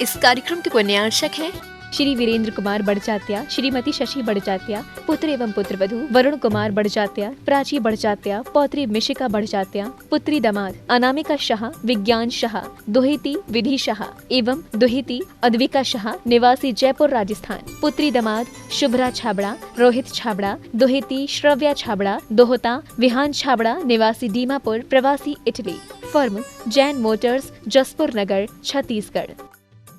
इस कार्यक्रम के उपन्यासक हैं श्री वीरेंद्र कुमार बड़चात्या, श्रीमती शशि बड़चात्या, पुत्र एवं पुत्र वधू वरुण कुमार बड़चात्या, प्राची बड़चात्या, पौत्री मिशिका बड़चात्या, पुत्री दामाद अनामिका शाह, विज्ञान शाह, दोहिती विधि शाह एवं दोहिती अद्विका शाह, निवासी जयपुर राजस्थान, पुत्री दामाद शुभ्रा छाबड़ा, रोहित छाबड़ा, दोहिती श्रव्या छाबड़ा, दोहता विहान छाबड़ा, निवासी दीमापुर, प्रवासी Italy. Firm Jain motors, Jaspur Nagar, Chhattisgarh.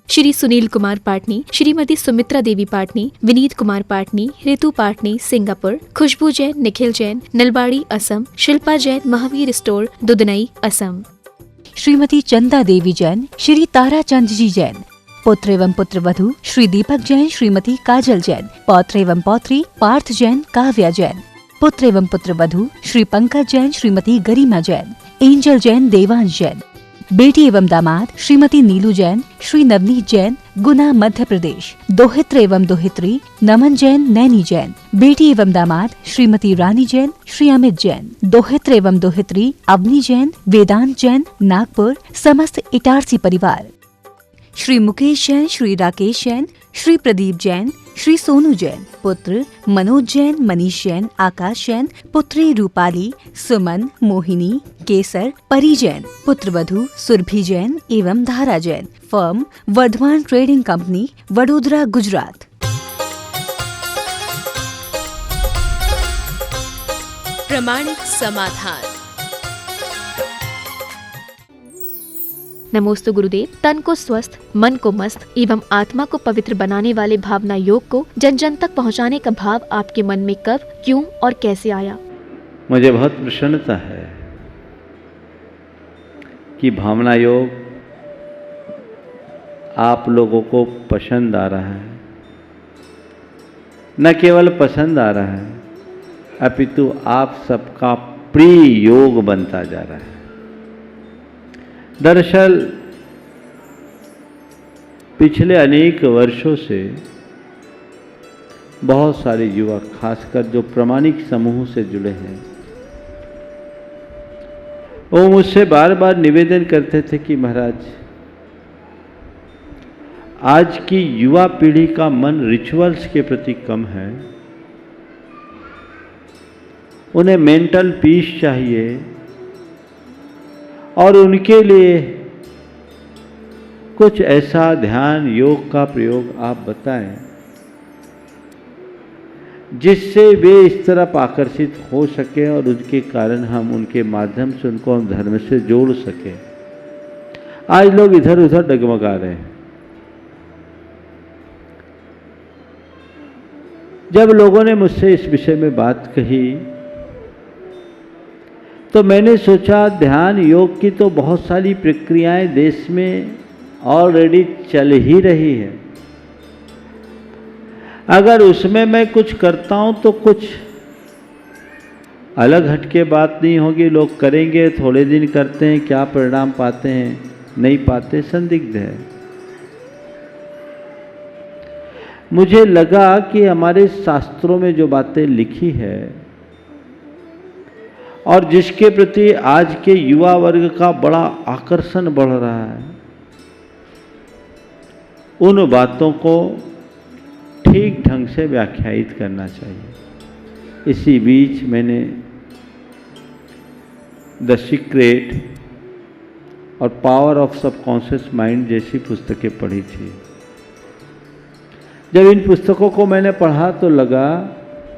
Shri Sunil Kumar Patni, Shrimati Sumitra Devi Patni, Vineet Kumar Patni, Ritu Patni, Singapore, Khushboo Jain, Nikhil Jain, Nalbari, Assam, Shilpa Jain, Mahavir store, Dudhnoi, Assam. Shrimati Chanda Devi Jain, Shri Tarachand जी जैन, पुत्र एवं पुत्र वधू श्री दीपक जैन, श्रीमती काजल जैन, पौत्र एवं पौत्री पार्थ जैन, काव्या जैन, पुत्र एवं पुत्र वधू श्री पंकज जैन, श्रीमती गरिमा जैन, एंजल जैन, देवांश जैन, बेटी एवं दामाद श्रीमती नीलू जैन, श्री नवनीत जैन, गुना, मध्य प्रदेश, दोहित्र एवं दोहित्री नमन जैन, नैनी जैन, बेटी एवं दामाद श्रीमती रानी जैन, श्री अमित जैन, दोहित्र एवं दोहित्री अवनी जैन, वेदांत जैन, नागपुर, समस्त इटारसी परिवार। श्री मुकेश जैन, श्री राकेश जैन, श्री प्रदीप जैन, श्री सोनू जैन, पुत्र मनोज जैन, मनीष जैन, आकाश जैन, पुत्री रूपाली, सुमन, मोहिनी, केसर, परी जैन, पुत्र वधू सुरभि जैन एवं Dhara Jain. Firm Vardhman trading company, Vadodara, Gujarat. प्रमाणिक समाधान। नमोस्तु गुरुदेव। तन को स्वस्थ, मन को मस्त एवं आत्मा को पवित्र बनाने वाले भावना योग को जन जन तक पहुंचाने का भाव आपके मन में कब, क्यों और कैसे आया? मुझे बहुत प्रसन्नता है कि भावना योग आप लोगों को पसंद आ रहा है। न केवल पसंद आ रहा है, अपितु आप सबका प्रिय योग बनता जा रहा है। दरअसल पिछले अनेक वर्षों से बहुत सारे युवा, खासकर जो प्रामाणिक समूह से जुड़े हैं, वो मुझसे बार बार निवेदन करते थे कि महाराज, आज की युवा पीढ़ी का मन रिचुअल्स के प्रति कम है, उन्हें मेंटल पीस चाहिए और उनके लिए कुछ ऐसा ध्यान योग का प्रयोग आप बताएं जिससे वे इस तरफ आकर्षित हो सके और उनके कारण हम उनके माध्यम से उनको हम धर्म से जोड़ सके। आज लोग इधर उधर डगमगा रहे हैं। जब लोगों ने मुझसे इस विषय में बात कही तो मैंने सोचा, ध्यान योग की तो बहुत सारी प्रक्रियाएं देश में ऑलरेडी चल ही रही है। अगर उसमें मैं कुछ करता हूं तो कुछ अलग हटके बात नहीं होगी। लोग करेंगे, थोड़े दिन करते हैं, क्या परिणाम पाते हैं, नहीं पाते, संदिग्ध है। मुझे लगा कि हमारे शास्त्रों में जो बातें लिखी है और जिसके प्रति आज के युवा वर्ग का बड़ा आकर्षण बढ़ रहा है, उन बातों को ठीक ढंग से व्याख्यायित करना चाहिए। इसी बीच मैंने द सीक्रेट और पावर ऑफ सबकॉन्शियस माइंड जैसी पुस्तकें पढ़ी थी। जब इन पुस्तकों को मैंने पढ़ा तो लगा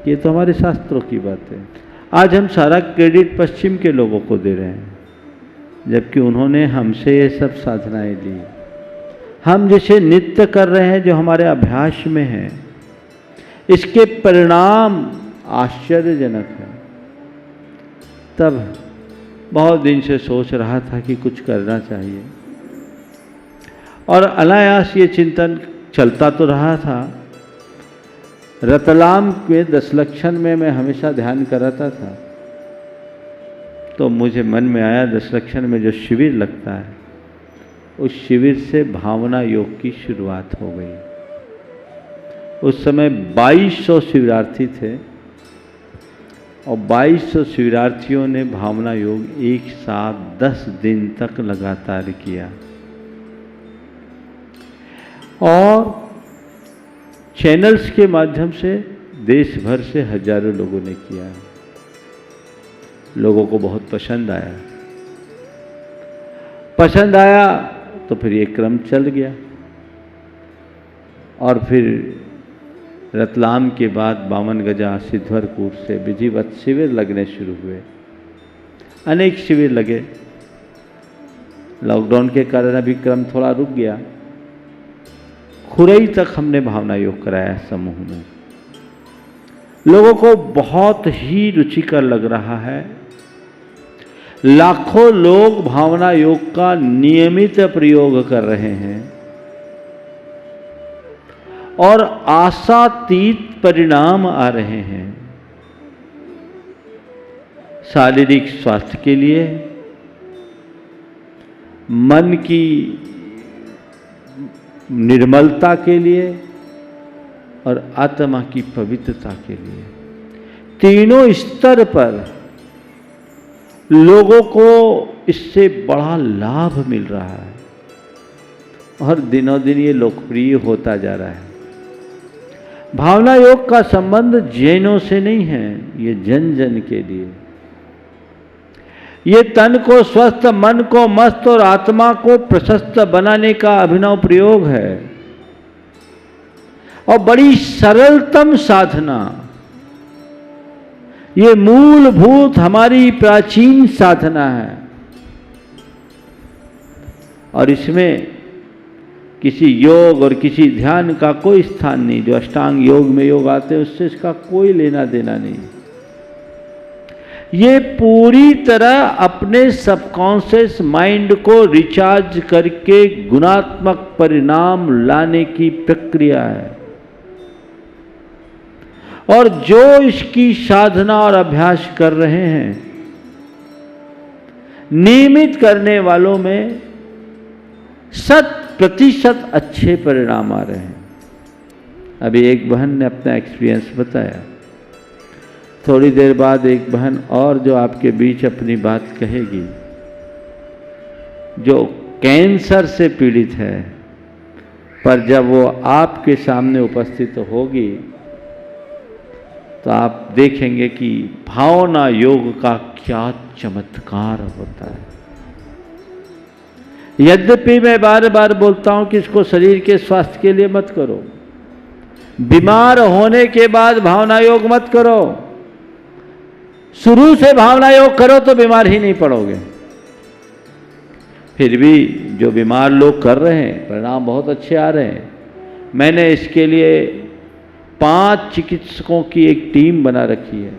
ये तो हमारे शास्त्रों की बात है। आज हम सारा क्रेडिट पश्चिम के लोगों को दे रहे हैं, जबकि उन्होंने हमसे ये सब साधनाएं ली। हम जिसे नित्य कर रहे हैं, जो हमारे अभ्यास में है, इसके परिणाम आश्चर्यजनक है। तब बहुत दिन से सोच रहा था कि कुछ करना चाहिए और अनायास ये चिंतन चलता तो रहा था। रतलाम के 10 लक्षण में मैं हमेशा ध्यान कराता था, तो मुझे मन में आया 10 लक्षण में जो शिविर लगता है, उस शिविर से भावना योग की शुरुआत हो गई। उस समय 2200 शिविरार्थी थे और 2200 शिविरार्थियों ने भावना योग एक साथ 10 दिन तक लगातार किया। और चैनल्स के माध्यम से देश भर से हजारों लोगों ने किया। लोगों को बहुत पसंद आया तो फिर ये क्रम चल गया और फिर रतलाम के बाद 52 गजा सिद्धवरपुर से विधिवत शिविर लगने शुरू हुए। अनेक शिविर लगे। लॉकडाउन के कारण अभी क्रम थोड़ा रुक गया। खुरई तक हमने भावना योग कराया समूह में। लोगों को बहुत ही रुचिकर लग रहा है। लाखों लोग भावना योग का नियमित प्रयोग कर रहे हैं और आशातीत परिणाम आ रहे हैं। शारीरिक स्वास्थ्य के लिए, मन की निर्मलता के लिए और आत्मा की पवित्रता के लिए, तीनों स्तर पर लोगों को इससे बड़ा लाभ मिल रहा है और दिनों दिन ये लोकप्रिय होता जा रहा है। भावना योग का संबंध जैनों से नहीं है, ये जन जन के लिए। ये तन को स्वस्थ, मन को मस्त और आत्मा को प्रशस्त बनाने का अभिनव प्रयोग है और बड़ी सरलतम साधना। ये मूलभूत हमारी प्राचीन साधना है और इसमें किसी योग और किसी ध्यान का कोई स्थान नहीं। जो अष्टांग योग में योग आते हैं उससे इसका कोई लेना देना नहीं। ये पूरी तरह अपने सबकॉन्शियस माइंड को रिचार्ज करके गुणात्मक परिणाम लाने की प्रक्रिया है और जो इसकी साधना और अभ्यास कर रहे हैं, नियमित करने वालों में 100% अच्छे परिणाम आ रहे हैं। अभी एक बहन ने अपना एक्सपीरियंस बताया। थोड़ी देर बाद एक बहन और जो आपके बीच अपनी बात कहेगी, जो कैंसर से पीड़ित है, पर जब वो आपके सामने उपस्थित होगी तो आप देखेंगे कि भावना योग का क्या चमत्कार होता है। यद्यपि मैं बार बार बोलता हूं कि इसको शरीर के स्वास्थ्य के लिए मत करो, बीमार होने के बाद भावना योग मत करो। शुरू से भावना योग करो तो बीमार ही नहीं पड़ोगे। फिर भी जो बीमार लोग कर रहे हैं परिणाम बहुत अच्छे आ रहे हैं। मैंने इसके लिए 5 चिकित्सकों की एक टीम बना रखी है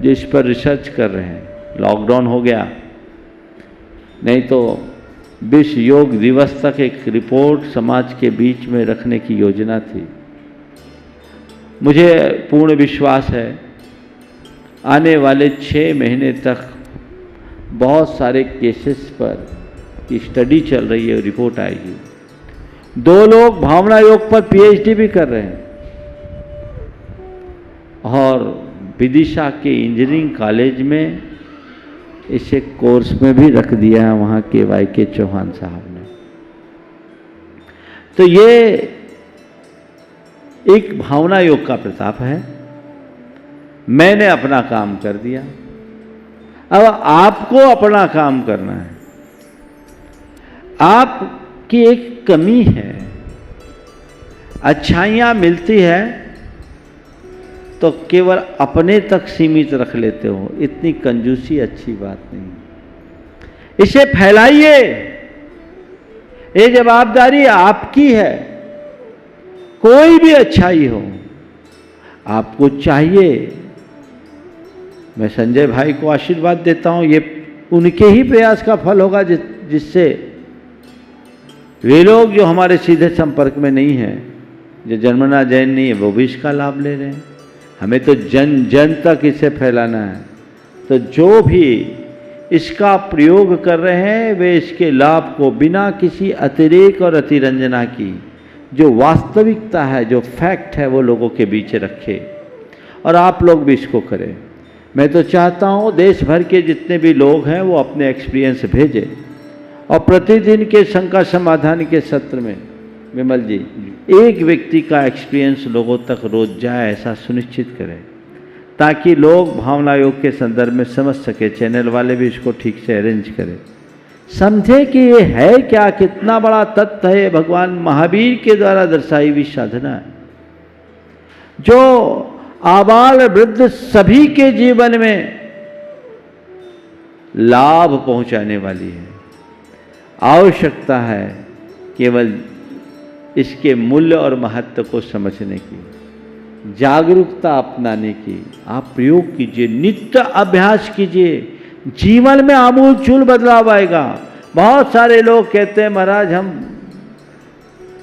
जो इस पर रिसर्च कर रहे हैं। लॉकडाउन हो गया, नहीं तो विश्व योग दिवस तक एक रिपोर्ट समाज के बीच में रखने की योजना थी। मुझे पूर्ण विश्वास है आने वाले 6 महीने तक बहुत सारे केसेस पर स्टडी चल रही है, रिपोर्ट आएगी। 2 लोग भावना योग पर पीएचडी भी कर रहे हैं और विदिशा के इंजीनियरिंग कॉलेज में इसे कोर्स में भी रख दिया है वहाँ के वाई.के. चौहान साहब ने। तो ये एक भावना योग का प्रताप है। मैंने अपना काम कर दिया, अब आपको अपना काम करना है। आपकी एक कमी है, अच्छाइयाँ मिलती है तो केवल अपने तक सीमित रख लेते हो। इतनी कंजूसी अच्छी बात नहीं। इसे फैलाइए। ये जवाबदारी आपकी है। कोई भी अच्छाई हो आपको चाहिए। मैं संजय भाई को आशीर्वाद देता हूं, ये उनके ही प्रयास का फल होगा जिससे वे लोग जो हमारे सीधे संपर्क में नहीं हैं, जो जन्मना जैन नहीं है, वो भी इसका लाभ ले रहे हैं। हमें तो जन जन तक इसे फैलाना है। तो जो भी इसका प्रयोग कर रहे हैं वे इसके लाभ को बिना किसी अतिरेक और अतिरंजना की, जो वास्तविकता है, जो फैक्ट है, वो लोगों के बीच रखे और आप लोग भी इसको करें। मैं तो चाहता हूँ देश भर के जितने भी लोग हैं वो अपने एक्सपीरियंस भेजें और प्रतिदिन के शंका समाधान के सत्र में विमल जी, एक व्यक्ति का एक्सपीरियंस लोगों तक रोज जाए, ऐसा सुनिश्चित करें ताकि लोग भावना योग के संदर्भ में समझ सके। चैनल वाले भी इसको ठीक से अरेंज करें, समझे कि ये है क्या, कितना बड़ा तत्व है। भगवान महावीर के द्वारा दर्शाई हुई साधना है जो आबाल वृद्ध सभी के जीवन में लाभ पहुंचाने वाली है। आवश्यकता है केवल इसके मूल्य और महत्व को समझने की, जागरूकता अपनाने की। आप प्रयोग कीजिए, नित्य अभ्यास कीजिए, जीवन में आमूलचूल बदलाव आएगा। बहुत सारे लोग कहते हैं महाराज हम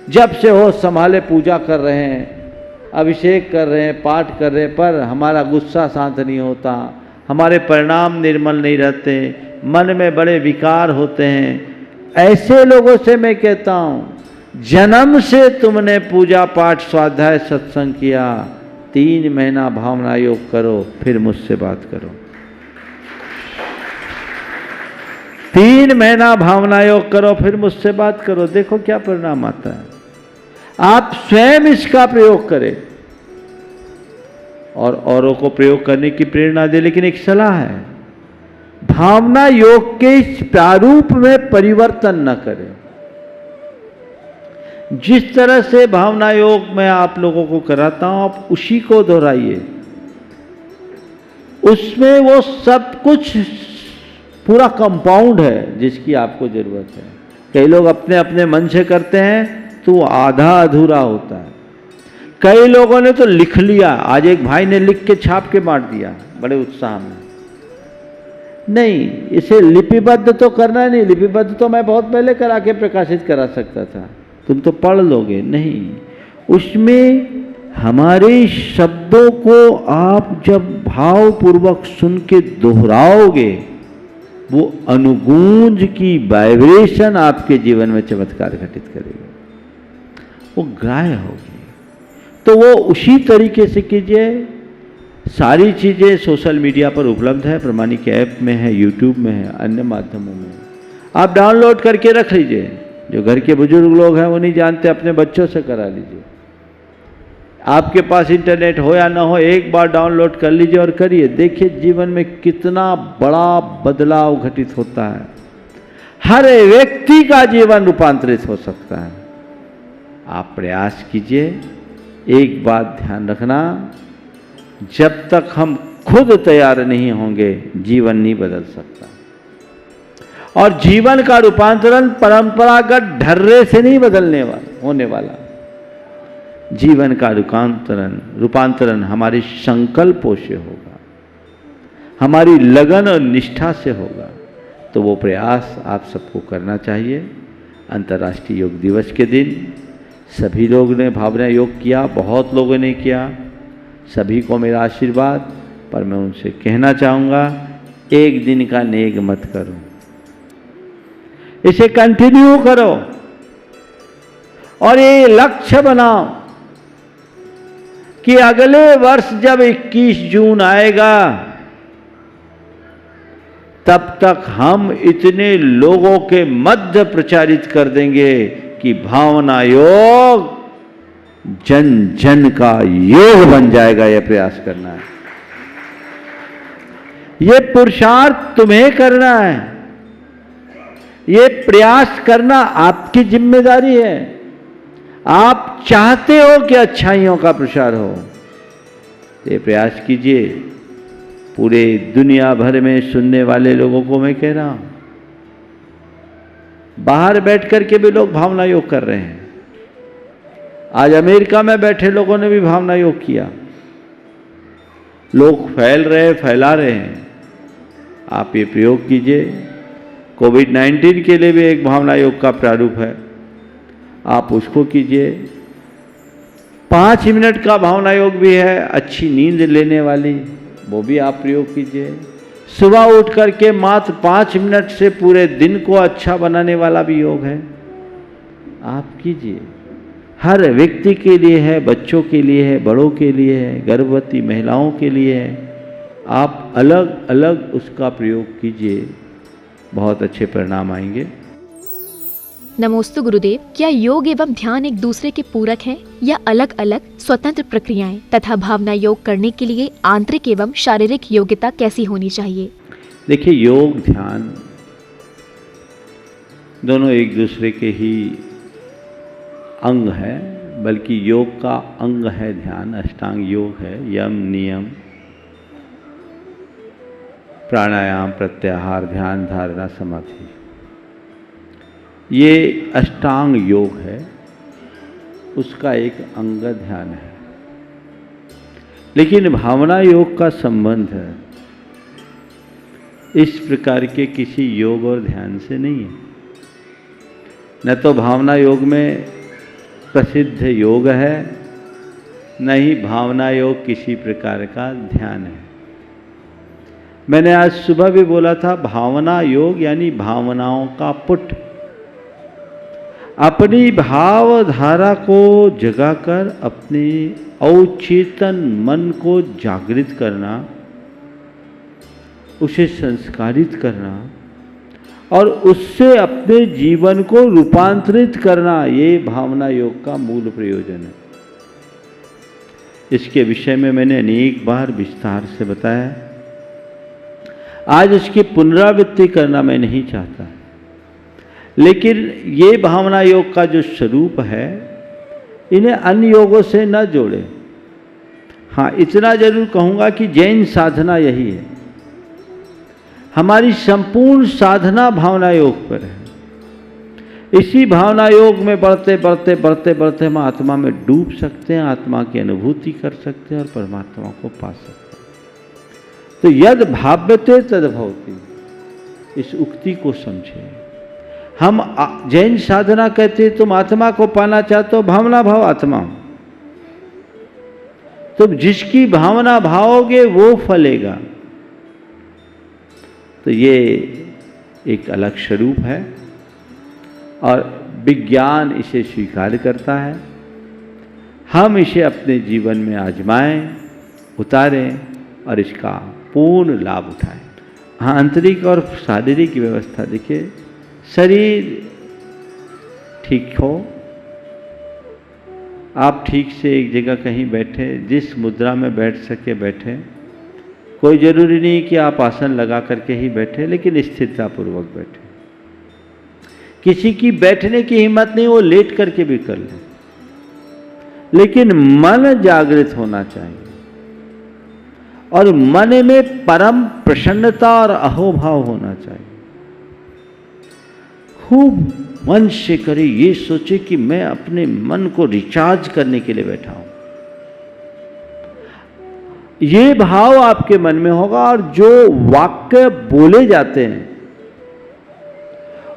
जब से होश संभाले पूजा कर रहे हैं, अभिषेक कर रहे हैं, पाठ कर रहे हैं, पर हमारा गुस्सा शांत नहीं होता, हमारे परिणाम निर्मल नहीं रहते, मन में बड़े विकार होते हैं। ऐसे लोगों से मैं कहता हूँ जन्म से तुमने पूजा पाठ स्वाध्याय सत्संग किया, 3 महीना भावना योग करो, फिर मुझसे बात करो। 3 महीना भावना योग करो, फिर मुझसे बात करो, देखो क्या परिणाम आता है। आप स्वयं इसका प्रयोग करें और औरों को प्रयोग करने की प्रेरणा दे। लेकिन एक सलाह है, भावना योग के इस प्रारूप में परिवर्तन न करें। जिस तरह से भावना योग मैं आप लोगों को कराता हूं, आप उसी को दोहराइए। उसमें वो सब कुछ पूरा कंपाउंड है जिसकी आपको जरूरत है। कई लोग अपने अपने मन से करते हैं तो आधा अधूरा होता है। कई लोगों ने तो लिख लिया, आज एक भाई ने लिख के छाप के बांट दिया बड़े उत्साह में। नहीं, इसे लिपिबद्ध तो करना नहीं। लिपिबद्ध तो मैं बहुत पहले करा के प्रकाशित करा सकता था, तुम तो पढ़ लोगे। नहीं, उसमें हमारे शब्दों को आप जब भावपूर्वक सुन के दोहराओगे, वो अनुगूंज की वाइब्रेशन आपके जीवन में चमत्कार घटित करेगी, वो ग्राह्य होगी। तो वो उसी तरीके से कीजिए। सारी चीज़ें सोशल मीडिया पर उपलब्ध है, प्रमाणिक ऐप में है, यूट्यूब में है, अन्य माध्यमों में। आप डाउनलोड करके रख लीजिए। जो घर के बुजुर्ग लोग हैं वो नहीं जानते, अपने बच्चों से करा लीजिए। आपके पास इंटरनेट हो या ना हो, एक बार डाउनलोड कर लीजिए और करिए, देखिए जीवन में कितना बड़ा बदलाव घटित होता है। हर व्यक्ति का जीवन रूपांतरित हो सकता है। आप प्रयास कीजिए। एक बात ध्यान रखना, जब तक हम खुद तैयार नहीं होंगे जीवन नहीं बदल सकता। और जीवन का रूपांतरण परंपरागत ढर्रे से नहीं होने वाला। जीवन का रूपांतरण हमारे संकल्पों से होगा, हमारी लगन और निष्ठा से होगा। तो वो प्रयास आप सबको करना चाहिए। अंतर्राष्ट्रीय योग दिवस के दिन सभी लोग ने भावना योग किया, बहुत लोगों ने किया, सभी को मेरा आशीर्वाद। पर मैं उनसे कहना चाहूँगा, एक दिन का नेग मत करो, इसे कंटिन्यू करो और ये लक्ष्य बनाओ कि अगले वर्ष जब 21 जून आएगा, तब तक हम इतने लोगों के मध्य प्रचारित कर देंगे कि भावना योग जन जन का योग बन जाएगा। यह प्रयास करना है, यह पुरुषार्थ तुम्हें करना है, ये प्रयास करना आपकी जिम्मेदारी है। आप चाहते हो कि अच्छाइयों का प्रसार हो, ये प्रयास कीजिए। पूरे दुनिया भर में सुनने वाले लोगों को मैं कह रहा हूं, बाहर बैठ करके भी लोग भावना योग कर रहे हैं। आज अमेरिका में बैठे लोगों ने भी भावना योग किया। लोग फैला रहे हैं। आप ये प्रयोग कीजिए। कोविड-19 के लिए भी एक भावना योग का प्रारूप है, आप उसको कीजिए। 5 मिनट का भावना योग भी है, अच्छी नींद लेने वाली, वो भी आप प्रयोग कीजिए। सुबह उठ करके मात्र 5 मिनट से पूरे दिन को अच्छा बनाने वाला भी योग है, आप कीजिए। हर व्यक्ति के लिए है, बच्चों के लिए है, बड़ों के लिए है, गर्भवती महिलाओं के लिए है। आप अलग अलग उसका प्रयोग कीजिए, बहुत अच्छे परिणाम आएंगे। नमोस्तु गुरुदेव, क्या योग एवं ध्यान एक दूसरे के पूरक हैं या अलग अलग स्वतंत्र प्रक्रियाएं तथा भावना योग करने के लिए आंतरिक एवं शारीरिक योग्यता कैसी होनी चाहिए? देखिए, योग ध्यान दोनों एक दूसरे के ही अंग है, बल्कि योग का अंग है ध्यान। अष्टांग योग है, यम नियम प्राणायाम प्रत्याहार ध्यान धारणा समाधि, ये अष्टांग योग है, उसका एक अंग ध्यान है। लेकिन भावना योग का संबंध इस प्रकार के किसी योग और ध्यान से नहीं है। न तो भावना योग में प्रसिद्ध योग है, न ही भावना योग किसी प्रकार का ध्यान है। मैंने आज सुबह भी बोला था, भावना योग यानी भावनाओं का पुट, अपनी भावधारा को जगाकर अपने अवचेतन मन को जागृत करना, उसे संस्कारित करना और उससे अपने जीवन को रूपांतरित करना, ये भावना योग का मूल प्रयोजन है। इसके विषय में मैंने अनेक बार विस्तार से बताया। आज इसकी पुनरावृत्ति करना मैं नहीं चाहता, लेकिन ये भावना योग का जो स्वरूप है, इन्हें अन्य योगों से न जोड़े। हाँ, इतना जरूर कहूँगा कि जैन साधना यही है। हमारी संपूर्ण साधना भावना योग पर है। इसी भावना योग में बढ़ते बढ़ते बढ़ते बढ़ते हम आत्मा में डूब सकते हैं, आत्मा की अनुभूति कर सकते हैं और परमात्मा को पा सकते हैं। तो यद भाव्यते तद भवति, इस उक्ति को समझे। हम जैन साधना कहते हैं, तुम आत्मा को पाना चाहते हो, भावना भाव आत्मा। तुम जिसकी भावना भाओगे वो फलेगा। तो ये एक अलग स्वरूप है और विज्ञान इसे स्वीकार करता है। हम इसे अपने जीवन में आजमाएं, उतारें और इसका पूर्ण लाभ उठाएं। हाँ, आंतरिक और शारीरिक व्यवस्था देखिए, शरीर ठीक हो, आप ठीक से एक जगह कहीं बैठे, जिस मुद्रा में बैठ सके बैठे। कोई जरूरी नहीं कि आप आसन लगा करके ही बैठे, लेकिन स्थिरतापूर्वक बैठे। किसी की बैठने की हिम्मत नहीं, वो लेट करके भी कर ले, लेकिन मन जागृत होना चाहिए और मन में परम प्रसन्नता और अहोभाव होना चाहिए। खूब मन से करे, ये सोचे कि मैं अपने मन को रिचार्ज करने के लिए बैठा हूं। ये भाव आपके मन में होगा और जो वाक्य बोले जाते हैं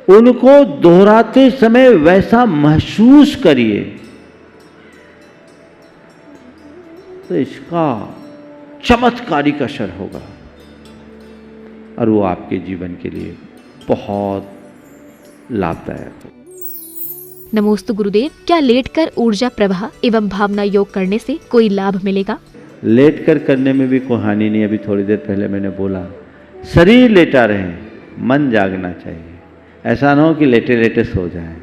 उनको दोहराते समय वैसा महसूस करिए, तो इसका चमत्कारिक असर होगा और वो आपके जीवन के लिए बहुत लाभदायक हो। नमोस्तु गुरुदेव, क्या लेटकर ऊर्जा प्रवाह एवं भावना योग करने से कोई लाभ मिलेगा? लेटकर करने में भी कोई हानि नहीं। अभी थोड़ी देर पहले मैंने बोला, शरीर लेटा रहे, मन जागना चाहिए। ऐसा ना हो कि लेटे लेटे सो जाए।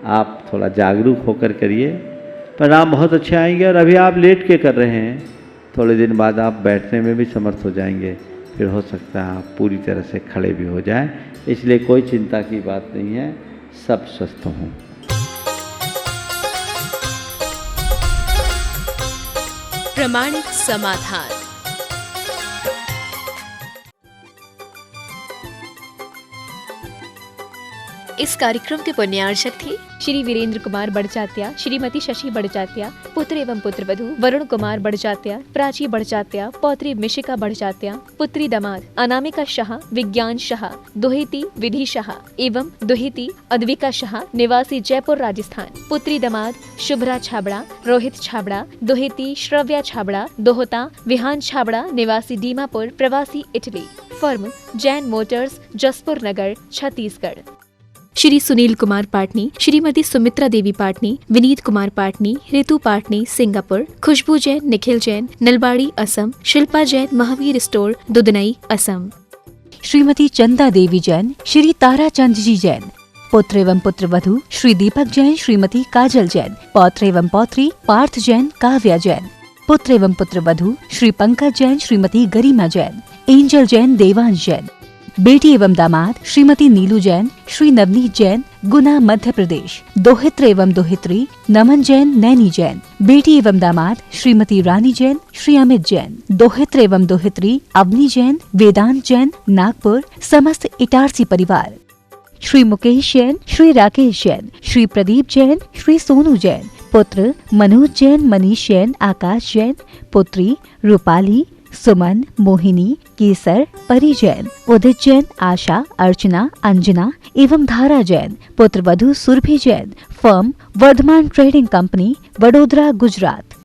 आप थोड़ा जागरूक होकर करिए, परिणाम बहुत अच्छे आएंगे। और अभी आप लेट के कर रहे हैं, थोड़े दिन बाद आप बैठने में भी समर्थ हो जाएंगे। फिर हो सकता है आप पूरी तरह से खड़े भी हो जाएं। इसलिए कोई चिंता की बात नहीं है, सब स्वस्थ हों। प्रमाणिक समाधान। इस कार्यक्रम के पुण्यार्चक थे श्री वीरेंद्र कुमार बड़चात्या, श्रीमती शशि बड़चात्या, पुत्र एवं पुत्रवधू वरुण कुमार बड़चात्या, प्राची बड़चात्या, पौत्री मिशिका बड़चात्या, पुत्री दामाद अनामिका शाह, विज्ञान शाह, दुहेती विधि शाह एवं दुहेती अद्विका शाह, निवासी जयपुर राजस्थान, पुत्री दामाद शुभ्रा छाबड़ा, रोहित छाबड़ा, दुहेती श्रव्या छाबड़ा, दोहता विहान छाबड़ा, निवासी दीमापुर, प्रवासी Italy. Firm Jain motors, Jaspur Nagar, Chhattisgarh. Shri Sunil Kumar Patni, Shrimati Sumitra Devi Patni, Vineet Kumar Patni, Ritu Patni, Singapore, Khushboo Jain, Nikhil Jain, Nalbari, Assam, Shilpa Jain, Mahavir store, Dudhnoi, Assam. Shrimati Chanda Devi Jain, Shri Tarachand जी जैन, पुत्र एवं पुत्रवधू श्री दीपक जैन श्रीमती काजल जैन। पौत्र एवं पौत्री पार्थ जैन काव्या जैन। पुत्र एवं पुत्रवधू श्री पंकज जैन श्रीमती गरिमा जैन। एंजल जैन देवांश जैन। बेटी एवं दामाद श्रीमती नीलू जैन श्री नवनीत जैन गुना मध्य प्रदेश। दोहित्र एवं दोहित्री नमन जैन नैनी जैन। बेटी एवं दामाद श्रीमती रानी जैन श्री अमित जैन। दोहित्र एवं दोहित्री अवनी जैन वेदांत जैन नागपुर। समस्त इटारसी परिवार श्री मुकेश जैन श्री राकेश जैन श्री प्रदीप जैन श्री सोनू जैन। पुत्र मनोज जैन मनीष जैन आकाश जैन। पुत्री रूपाली सुमन मोहिनी केसर परी जैन। उदित जैन आशा अर्चना अंजना एवं धारा जैन। पुत्र वधू Surabhi Jain. Firm Vardhman trading company Vadodara Gujarat.